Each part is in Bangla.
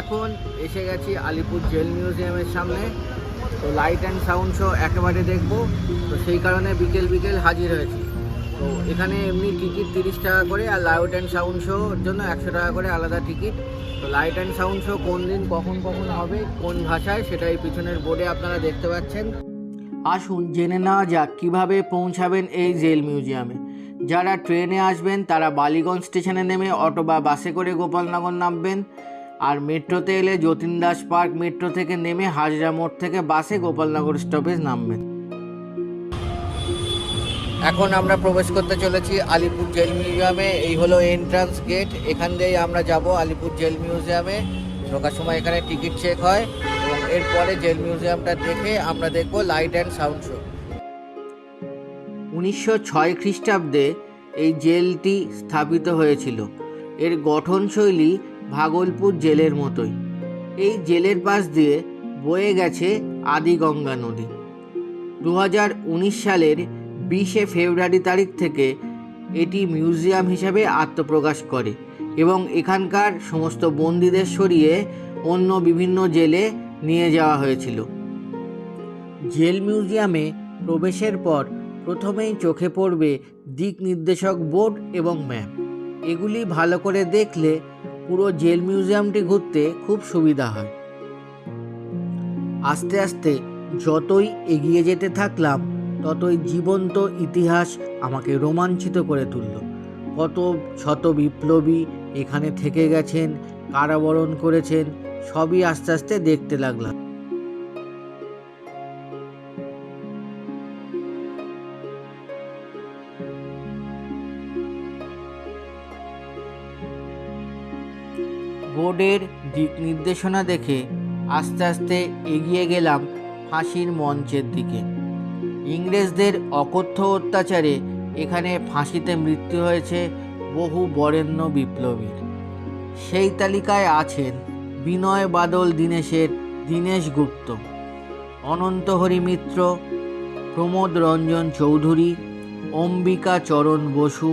এখন এসে গেছি আলিপুর জেল মিউজিয়ামের সামনে। তো লাইট অ্যান্ড সাউন্ড শো একেবারে দেখবো, তো সেই কারণে বিকেল বিকেল হাজির হয়েছি। তো এখানে এমনি টিকিট 30 টাকা করে, আর লাইট অ্যান্ড সাউন্ড শোর জন্য 100 টাকা করে আলাদা টিকিট। তো লাইট অ্যান্ড সাউন্ড শো কোন দিন কখন কখন হবে, কোন ভাষায়, সেটা এই পিছনের বোর্ডে আপনারা দেখতে পাচ্ছেন। আসুন জেনে নেওয়া যাক কীভাবে পৌঁছাবেন এই জেল মিউজিয়ামে। যারা ট্রেনে আসবেন তারা বালিগঞ্জ স্টেশনে নেমে অটো বা বাসে করে গোপালনগর নামবেন, আর মেট্রোতে এলে যতীন দাস পার্ক মেট্রো থেকে নেমে হাজরা মোড় থেকে বাসে গোপালনগর স্টপেজ নামবেন। এখন আমরা প্রবেশ করতে চলেছি আলিপুর জেল মিউজিয়ামে। এই হলো এন্ট্রান্স গেট, এখান দিয়েই আমরা যাব আলিপুর জেল মিউজিয়ামে। ঢোকার সময় এখানে টিকিট চেক হয় এবং এরপরে জেল মিউজিয়ামটা দেখে আমরা দেখব লাইট অ্যান্ড সাউন্ড শো। 1906 খ্রিস্টাব্দে এই জেলটি স্থাপিত হয়েছিল। এর গঠনশৈলী ভাগলপুর জেলের মতোই। এই জেলের পাশ দিয়ে বয়ে গেছে আদিগঙ্গা নদী। 2019 সালের 20 ফেব্রুয়ারি তারিখ থেকে এটি মিউজিয়াম হিসাবে আত্মপ্রকাশ করে এবং এখানকার সমস্ত বন্দীদের সরিয়ে অন্য বিভিন্ন জেলে নিয়ে যাওয়া হয়েছিল। জেল মিউজিয়ামে প্রবেশের পর প্রথমেই চোখে পড়বে দিক নির্দেশক বোর্ড এবং ম্যাপ। এগুলি ভালো করে দেখলে পুরো জেল মিউজিয়ামটি ঘুরতে খুব সুবিধা হয়। আস্তে আস্তে যতই এগিয়ে যেতে থাকলাম ততই জীবন্ত ইতিহাস আমাকে রোমাঞ্চিত করে তুলল। কত শত বিপ্লবী এখানে থেকে গেছেন, কারাবরণ করেছেন, সবই আস্তে আস্তে দেখতে লাগলাম। বোর্ডের দিক নির্দেশনা দেখে আস্তে আস্তে এগিয়ে গেলাম ফাঁসির মঞ্চের দিকে। ইংরেজদের অকথ্য অত্যাচারে এখানে ফাঁসিতে মৃত্যু হয়েছে বহু বরেণ্য বিপ্লবীর। সেই তালিকায় আছেন বিনয় বাদল দীনেশের দীনেশ গুপ্ত, অনন্তহরি মিত্র, প্রমোদ রঞ্জন চৌধুরী, অম্বিকা চরণ বসু,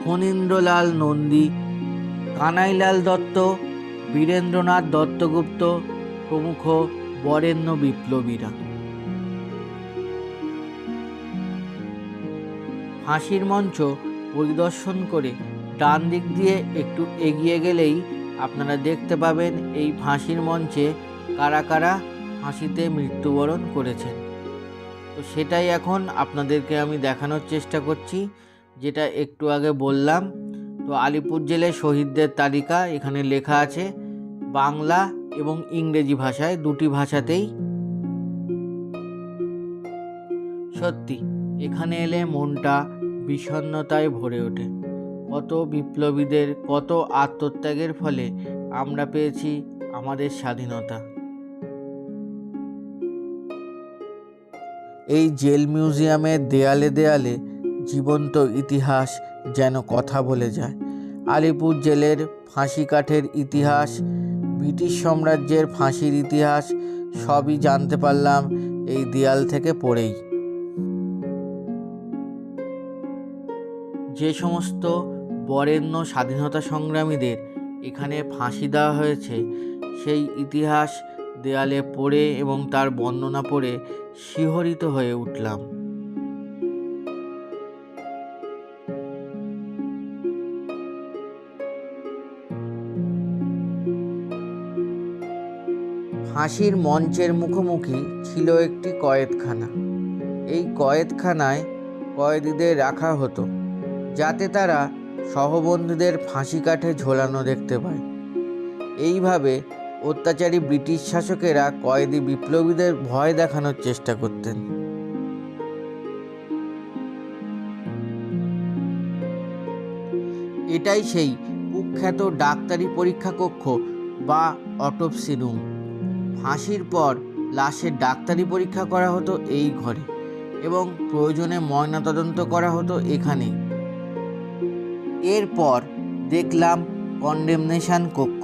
ফণীন্দ্রলাল নন্দী, কানাইলাল দত্ত, বীরেন্দ্রনাথ দত্তগুপ্ত প্রমুখ বরেণ্য বিপ্লবীরা। ফাঁসির মঞ্চ পরিদর্শন করে ডান দিক দিয়ে একটু এগিয়ে গেলেই আপনারা দেখতে পাবেন এই ফাঁসির মঞ্চে কারা কারা ফাঁসিতে মৃত্যুবরণ করেছেন। তো সেটাই এখন আপনাদেরকে আমি দেখানোর চেষ্টা করছি, যেটা একটু আগে বললাম। তো আলিপুর জেলে শহীদদের তালিকা এখানে লেখা আছে বাংলা এবং ইংরেজি ভাষায়, দুটি ভাষাতেই। সত্যি এখানে এলে মনটা বিষণ্ণতায় ভরে ওঠে। কত বিপ্লবীদের কত আত্মত্যাগের ফলে আমরা পেয়েছি আমাদের স্বাধীনতা। এই জেল মিউজিয়ামের দেয়ালে দেয়ালে জীবন্ত ইতিহাস যেন কথা বলে যায়। আলিপুর জেলের ফাঁসি কাঠের ইতিহাস, ব্রিটিশ সাম্রাজ্যের ফাঁসির ইতিহাস সবই জানতে পারলাম এই দেয়াল থেকে পড়েই। যে সমস্ত বরেণ্য স্বাধীনতা সংগ্রামীদের এখানে ফাঁসি দেওয়া হয়েছে সেই ইতিহাস দেয়ালে পড়ে এবং তার বর্ণনা পড়ে শিহরিত হয়ে উঠলাম। ফাঁসির মঞ্চের মুখোমুখি ছিল একটি কয়েদখানা। এই কয়েদখানায় কয়েদিদের রাখা হতো যাতে তারা সহবন্দীদের ফাঁসি কাঠে ঝোলানো দেখতে পায়। এইভাবে অত্যাচারী ব্রিটিশ শাসকেরা কয়েদি বিপ্লবীদের ভয় দেখানোর চেষ্টা করতেন। এটাই সেই কুখ্যাত ডাক্তারি পরীক্ষা কক্ষ বা অটোপসি রুম। ফাঁসির পর লাশের ডাক্তারি পরীক্ষা করা হতো এই ঘরে এবং প্রয়োজনে ময়নাতদন্ত করা হতো এখানে। এরপর দেখলাম কন্ডেমনেশন কক্ষ।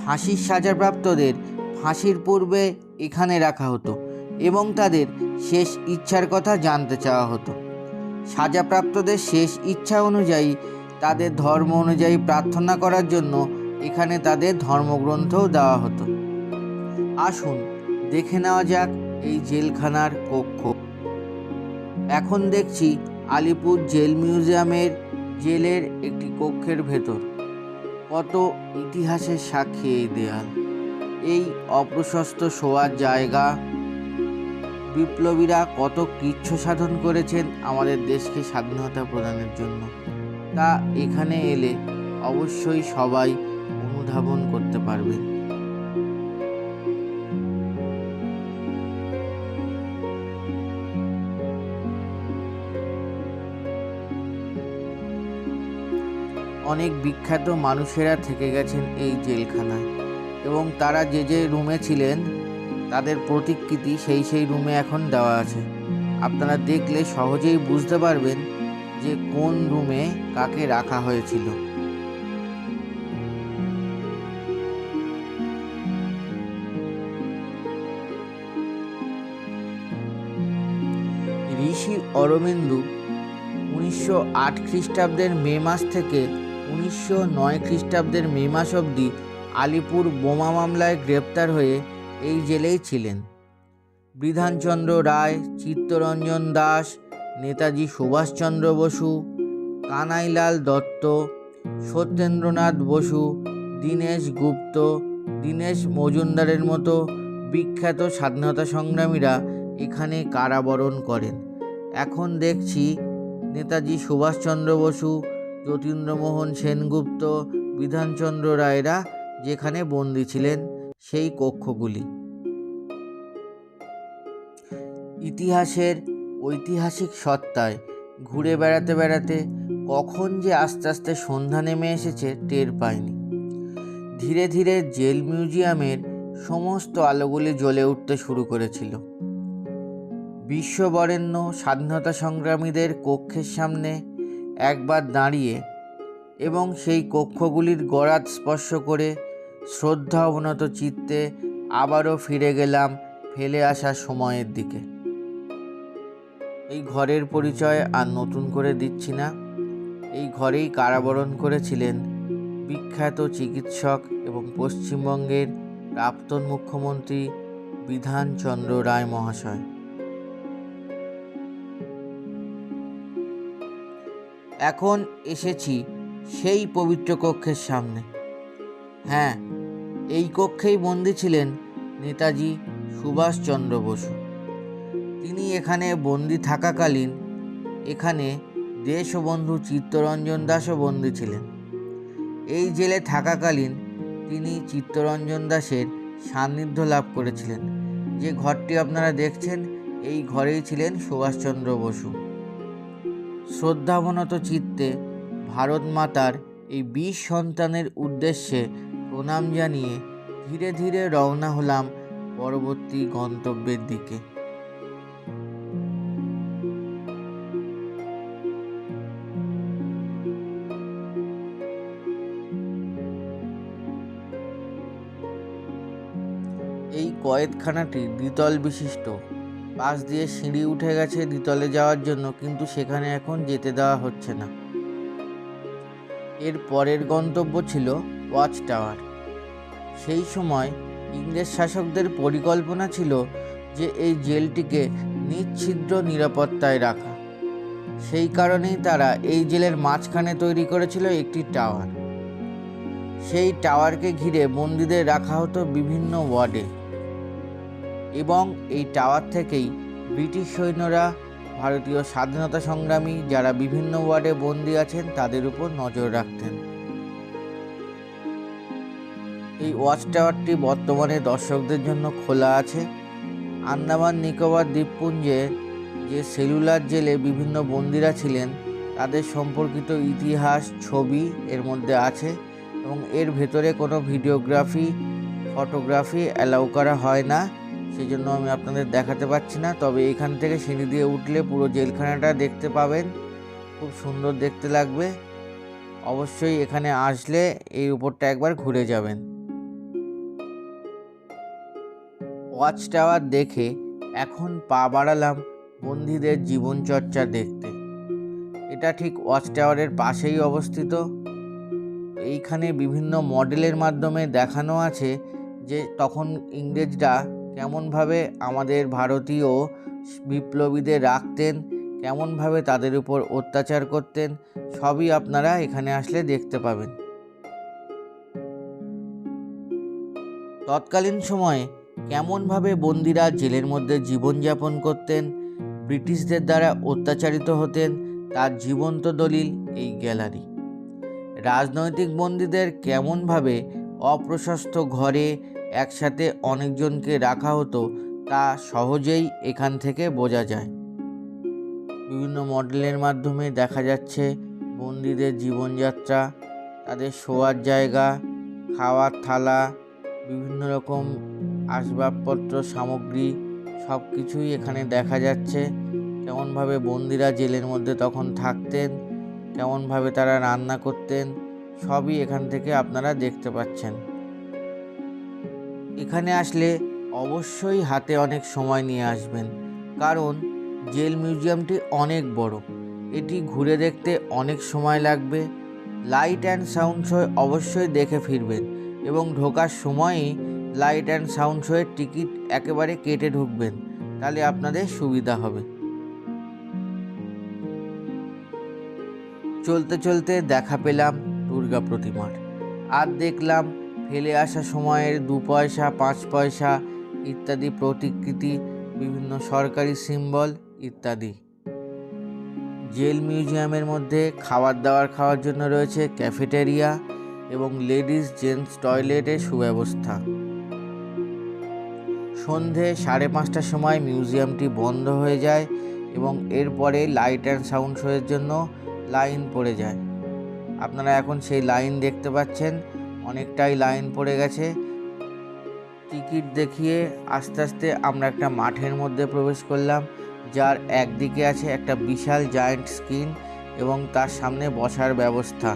ফাঁসির সাজাপ্রাপ্তদের ফাঁসির পূর্বে এখানে রাখা হতো এবং তাদের শেষ ইচ্ছার কথা জানতে চাওয়া হতো। সাজাপ্রাপ্তদের শেষ ইচ্ছা অনুযায়ী তাদের ধর্ম অনুযায়ী প্রার্থনা করার জন্য এখানে তাদের ধর্মগ্রন্থও দেওয়া হতো। আসুন দেখে নেওয়া যাক এই জেলখানার কক্ষ। এখন দেখছি আলিপুর জেল মিউজিয়ামের জেলের একটি কক্ষের ভেতর। কত ইতিহাসের সাক্ষী এই দেয়াল, এই অপ্রশস্ত শোয়ার জায়গা। বিপ্লবীরা কত কৃচ্ছ সাধন করেছেন আমাদের দেশকে স্বাধীনতা প্রদানের জন্য, তা এখানে এলে অবশ্যই সবাই অনুধাবন করতে পারবে। অনেক বিখ্যাত মানুষেরা থেকে গেছেন এই জেলখানায়, এবং তারা যে যে রুমে ছিলেন তাদের প্রতিকৃতি সেই রুমে এখন দেওয়া আছে। আপনারা দেখলে সহজেই বুঝতে পারবেন যে কোন রুমে কাকে রাখা হয়েছিল। ঋষি অরবিন্দু 1908 খ্রিস্টাব্দের মে মাস থেকে 1909 খ্রিস্টাব্দের মে মাস অবধি আলিপুর বোমা মামলায় গ্রেপ্তার হয়ে এই জেলেই ছিলেন। বিধানচন্দ্র রায়, চিত্তরঞ্জন দাস, নেতাজি সুভাষচন্দ্র বসু, কানাইলাল দত্ত, সত্যেন্দ্রনাথ বসু, দীনেশ গুপ্ত, দীনেশ মজুমদারের মতো বিখ্যাত স্বাধীনতা সংগ্রামীরা এখানে কারাবরণ করেন। এখন দেখছি নেতাজি সুভাষচন্দ্র বসু, যতীন্দ্রমোহন সেনগুপ্ত, বিধানচন্দ্র রায়রা যেখানে বন্দী ছিলেন সেই কক্ষগুলি। ইতিহাসের ঐতিহাসিক সত্তায় ঘুরে বেড়াতে বেড়াতে কখন যে আস্তে আস্তে সন্ধ্যা নেমে এসেছে টের পাইনি। ধীরে ধীরে জেল মিউজিয়ামের সমস্ত আলোগুলি জ্বলে উঠতে শুরু করেছিল। বিশ্ববরেণ্য স্বাধীনতা সংগ্রামীদের কক্ষের সামনে একবার দাঁড়িয়ে এবং সেই কক্ষগুলির গরাদ স্পর্শ করে শ্রদ্ধা অবনত চিত্তে আবারও ফিরে গেলাম ফেলে আসা সময়ের দিকে। এই ঘরের পরিচয় আর নতুন করে দিচ্ছি না। এই ঘরেই কারাবরণ করেছিলেন বিখ্যাত চিকিৎসক এবং পশ্চিমবঙ্গের প্রাক্তন মুখ্যমন্ত্রী বিধানচন্দ্র রায় মহাশয়। এখন এসেছি সেই পবিত্র কক্ষের সামনে। হ্যাঁ, এই কক্ষেই বন্দী ছিলেন নেতাজি সুভাষচন্দ্র বসু। তিনি এখানে বন্দী থাকাকালীন এখানে দেশবন্ধু চিত্তরঞ্জন দাসও বন্দী ছিলেন। এই জেলে থাকাকালীন তিনি চিত্তরঞ্জন দাসের সান্নিধ্য লাভ করেছিলেন। যে ঘরটি আপনারা দেখছেন এই ঘরেই ছিলেন সুভাষচন্দ্র বসু। শ্রদ্ধাবনত চিত্তে ভারত মাতার এই 20 সন্তানের উদ্দেশ্যে প্রণাম জানিয়ে ধীরে ধীরে রওনা হলাম পরবর্তী গন্তব্যের দিকে। এই কয়েদখানাটি দ্বিতল বিশিষ্ট। পাশ দিয়ে সিঁড়ি উঠে গেছে দ্বিতলে যাওয়ার জন্য, কিন্তু সেখানে এখন যেতে দেওয়া হচ্ছে না। এর পরের গন্তব্য ছিল ওয়াচ টাওয়ার। সেই সময় ইংরেজ শাসকদের পরিকল্পনা ছিল যে এই জেলটিকে নিশ্ছিদ্র নিরাপত্তায় রাখা। সেই কারণেই তারা এই জেলের মাঝখানে তৈরি করেছিল একটি টাওয়ার। সেই টাওয়ারকে ঘিরে বন্দীদের রাখা হতো বিভিন্ন ওয়ার্ডে, এবং এই টাওয়ার থেকেই ব্রিটিশ সৈন্যরা ভারতীয় স্বাধীনতা সংগ্রামী যারা বিভিন্ন ওয়ার্ডে বন্দী আছেন তাদের উপর নজর রাখতেন। এই ওয়াচ টাওয়ারটি বর্তমানে দর্শকদের জন্য খোলা আছে। আন্দামান নিকোবর দ্বীপপুঞ্জে যে সেলুলার জেলে বিভিন্ন বন্দীরা ছিলেন তাদের সম্পর্কিত ইতিহাস ছবি এর মধ্যে আছে, এবং এর ভেতরে কোনো ভিডিওগ্রাফি ফটোগ্রাফি অ্যালাউ করা হয় না, সেই জন্য আমি আপনাদের দেখাতে পাচ্ছি না। তবে এখান থেকে সিঁড়ি দিয়ে উঠলে পুরো জেলখানাটা দেখতে পাবেন, খুব সুন্দর দেখতে লাগবে। অবশ্যই এখানে আসলে এই উপরটা একবার ঘুরে যাবেন। ওয়াচ টাওয়ার দেখে এখন পা বাড়ালাম বন্দীদের জীবনচর্চা দেখতে। এটা ঠিক ওয়াচ টাওয়ারের পাশেই অবস্থিত। এইখানে বিভিন্ন মডেলের মাধ্যমে দেখানো আছে যে তখন ইংরেজরা কেমনভাবে আমাদের ভারতীয় বিপ্লবীদের রাখতেন, কেমনভাবে তাদের উপর অত্যাচার করতেন, সবই আপনারা এখানে আসলে দেখতে পাবেন। তৎকালীন সময়ে কেমনভাবে বন্দীরা জেলের মধ্যে জীবনযাপন করতেন, ব্রিটিশদের দ্বারা অত্যাচারিত হতেন, তার জীবন্ত দলিল এই গ্যালারি। রাজনৈতিক বন্দীদের কেমনভাবে অপ্রশস্ত ঘরে একসাথে অনেকজনকে রাখা হতো তা সহজেই এখান থেকে বোঝা যায়। বিভিন্ন মডেলের মাধ্যমে দেখা যাচ্ছে বন্দীদের জীবনযাত্রা, তাদের শোয়ার জায়গা, খাওয়ার থালা, বিভিন্ন রকম আসবাবপত্র সামগ্রী সব কিছুই এখানে দেখা যাচ্ছে। কেমনভাবে বন্দীরা জেলের মধ্যে তখন থাকতেন, কেমনভাবে তারা রান্না করতেন, সবই এখান থেকে আপনারা দেখতে পাচ্ছেন। এখানে আসলে অবশ্যই হাতে অনেক সময় নিয়ে আসবেন, কারণ জেল মিউজিয়ামটি অনেক বড়। এটি ঘুরে দেখতে অনেক সময় লাগবে। লাইট অ্যান্ড সাউন্ড শো অবশ্যই দেখে ফিরবেন এবং ঢোকার সময়ই লাইট অ্যান্ড সাউন্ড শোয়ের টিকিট একেবারে কেটে ঢুকবেন, তাহলে আপনাদের সুবিধা হবে। চলতে চলতে দেখা পেলাম দুর্গা প্রতিমার, আর দেখলাম ফেলে আসা সময়ের 2 পয়সা 5 পয়সা ইত্যাদি প্রতিকৃতি, বিভিন্ন সরকারি সিম্বল ইত্যাদি। জেল মিউজিয়ামের মধ্যে খাওয়ার জন্য রয়েছে ক্যাফেটেরিয়া এবং লেডিস জেন্টস টয়লেটের সুব্যবস্থা। সন্ধে 5:30টার সময় মিউজিয়ামটি বন্ধ হয়ে যায় এবং এরপরে লাইট অ্যান্ড সাউন্ড শোয়ের জন্য লাইন পড়ে যায়। আপনারা এখন সেই লাইন দেখতে পাচ্ছেন, অনেকটাই লাইন পড়ে গেছে। টিকিট দেখিয়ে আস্তে আস্তে আমরা একটা মাঠের মধ্যে প্রবেশ করলাম, যার একদিকে আছে একটা বিশাল জায়ান্ট স্ক্রিন এবং তার সামনে বসার ব্যবস্থা।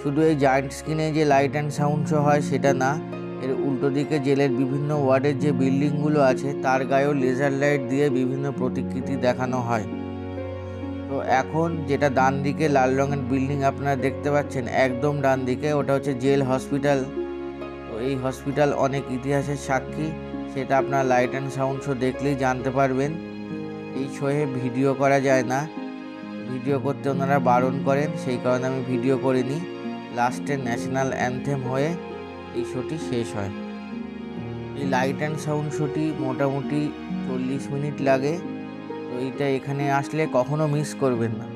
শুধু এই জায়ান্ট স্ক্রিনে যে লাইট অ্যান্ড সাউন্ড শো হয় সেটা না, এর উল্টো দিকে জেলের বিভিন্ন ওয়ার্ডের যে বিল্ডিংগুলো আছে তার গায়েও লেজার লাইট দিয়ে বিভিন্ন প্রতিকৃতি দেখানো হয়। তো এখন যেটা ডান দিকে লাল রঙের বিল্ডিং আপনারা দেখতে পাচ্ছেন, একদম ডান দিকে ওটা হচ্ছে জেল হসপিটাল। তো এই হসপিটাল অনেক ইতিহাসের সাক্ষী, সেটা আপনার লাইট অ্যান্ড সাউন্ড শো দেখলেই জানতে পারবেন। এই শোয়ে ভিডিও করা যায় না, ভিডিও করতে ওনারা বারণ করেন, সেই কারণে আমি ভিডিও করিনি। লাস্টে ন্যাশনাল অ্যানথেম হয়ে এই শোটি শেষ হয়। এই লাইট অ্যান্ড সাউন্ড শোটি মোটামুটি 40 মিনিট লাগে। তো এইটা এখানে আসলে কখনো মিস করবেন না,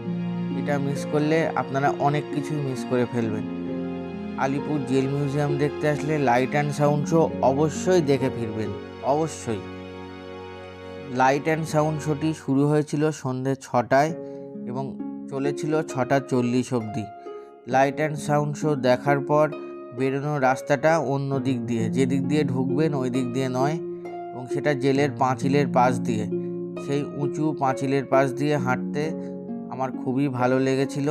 এটা মিস করলে আপনারা অনেক কিছুই মিস করে ফেলবেন। আলিপুর জেল মিউজিয়াম দেখতে আসলে লাইট অ্যান্ড সাউন্ড শো অবশ্যই দেখে ফিরবেন, অবশ্যই। লাইট অ্যান্ড সাউন্ড শোটি শুরু হয়েছিল সন্ধ্যে 6টায় এবং চলেছিল 6:40 অবধি। লাইট অ্যান্ড সাউন্ড শো দেখার পর বেরোনোর রাস্তাটা অন্য দিক দিয়ে, যে দিক দিয়ে ঢুকবেন ওই দিক দিয়ে নয়, এবং সেটা জেলের পাঁচিলের পাশ দিয়ে। সেই উঁচু পাঁচিলের পাশ দিয়ে হাঁটতে আমার খুবই ভালো লেগেছিল।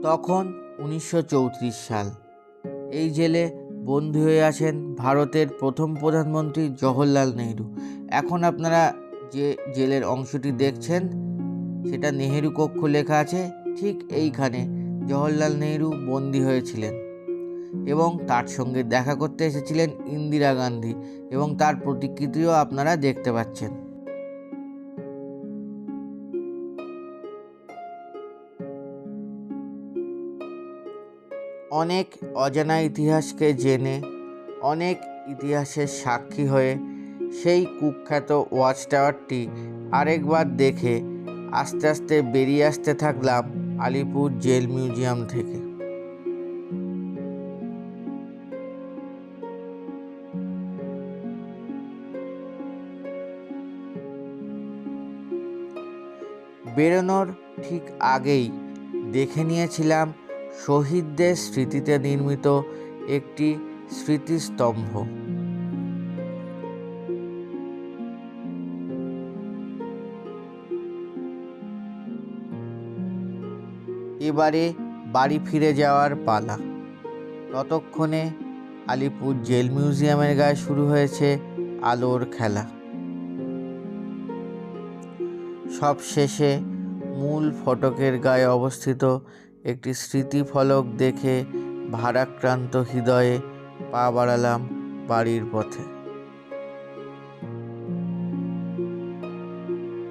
তখন 1934 সাল। এই জেলে বন্দী হয়ে আছেন ভারতের প্রথম প্রধানমন্ত্রী জওহরলাল নেহেরু। এখন আপনারা যে জেলের অংশটি দেখছেন সেটা নেহেরু কক্ষ লেখা আছে, ঠিক এইখানে জওহরলাল নেহেরু বন্দী হয়েছিলেন এবং তার সঙ্গে দেখা করতে এসেছিলেন ইন্দিরা গান্ধী, এবং তার প্রতিকৃতিও আপনারা দেখতে পাচ্ছেন। অনেক অজানা ইতিহাসকে জেনে, অনেক ইতিহাসের সাক্ষী হয়ে সেই কুখ্যাত ওয়াচ টাওয়ারটি আরেকবার দেখে আস্তে আস্তে বেরিয়ে আসতে থাকলাম আলিপুর জেল মিউজিয়াম থেকে। বেরোনোর ঠিক আগেই দেখে নিয়েছিলাম শহীদদের স্মৃতিতে নির্মিত একটি স্মৃতিস্তম্ভ। এবারে বাড়ি ফিরে যাওয়ার পালা। ততক্ষণে আলিপুর জেল মিউজিয়ামের গায়ে শুরু হয়েছে আলোর খেলা। সব শেষে মূল ফটকের গায়ে অবস্থিত একটি স্মৃতিফলক দেখে ভারাক্রান্ত হৃদয়ে পা বাড়ালাম বাড়ির পথে।